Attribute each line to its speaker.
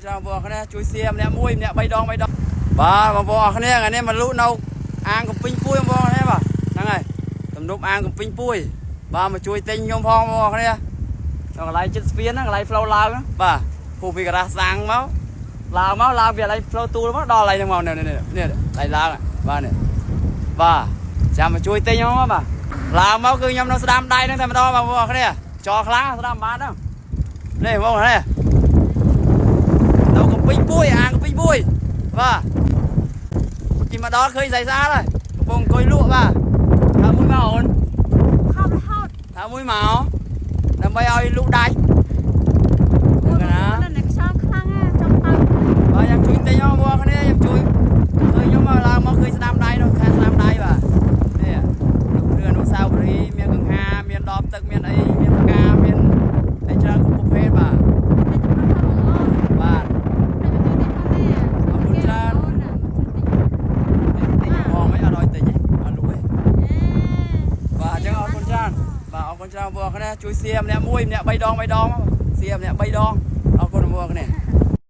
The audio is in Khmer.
Speaker 1: ច្រើនបងប្អូនជួយសៀម្នាក់មួយម្នាក់3 ដងបាទបងប្អូនគ្នាថ្ងៃនេះមកលក់នៅអាងកំពីងពួយបងប្អូនបាទហ្នឹងហើយទំនប់អាងកំពីងពួយបាទមកជួយទិញខ្ញុំផងបងប្អូនគ្នាដល់កន្លែងចិត្តស្ពានហ្នឹងកន្លែងផ្លូវឡើងបាទពូពីការ៉ាសាំងមកឡើងពីកន្លែងផ្លូវទូលមកដល់កន្លែងហ្នឹងមកនេះកន្លែងឡើងបាទនេះបាទចាំមកជួយទិញខ្ញុំបាទឡើងមកគឺខ្ញុំនៅស្ដាំដៃហ្នឹងតែម្ដងបងប្អូនគ្នាចោលខ្លាំងស្ដាំបានហ្នឹងនេះបងប្អូនគ្នានៅកំពីងពួយអាងកំពីងពួយបាទជិះមកដល់ឃើញស្អាតហើយកំពុងអង្គុយលក់បាទថាមួយមកអូនខំរហូតថាមួយមកដើម្បីឲ្យលក់ដាច់ណាអ្នកខ្យល់ខ្លាំងចង់ទៅបាទខ្ញុំជួយទិញបងប្អូនគ្នាខ្ញុំជួយឃើញខ្ញុំឡើងមកឃើញស្ដាំដៃនោះខាងស្ដាំដៃបាទនេះគ្រឿងអនុស្សាវរីយ៍មានកង្ហាមានដបទឹកមានអីមានផ្កាមានអីច្រើនគ្រប់ប្រភេទបាទបាទអរគុណច្រើនទិញផងមិនអត់ឲ្យទិញទេអត់លក់ទេបាទអញ្ចឹងអរគុណច្រើនបាទអរគុណច្រើនបងប្អូនគ្នាជួយសៀម្នាក់មួយម្នាក់3 ដងសៀម្នាក់3 ដងអរគុណបងប្អូនគ្នា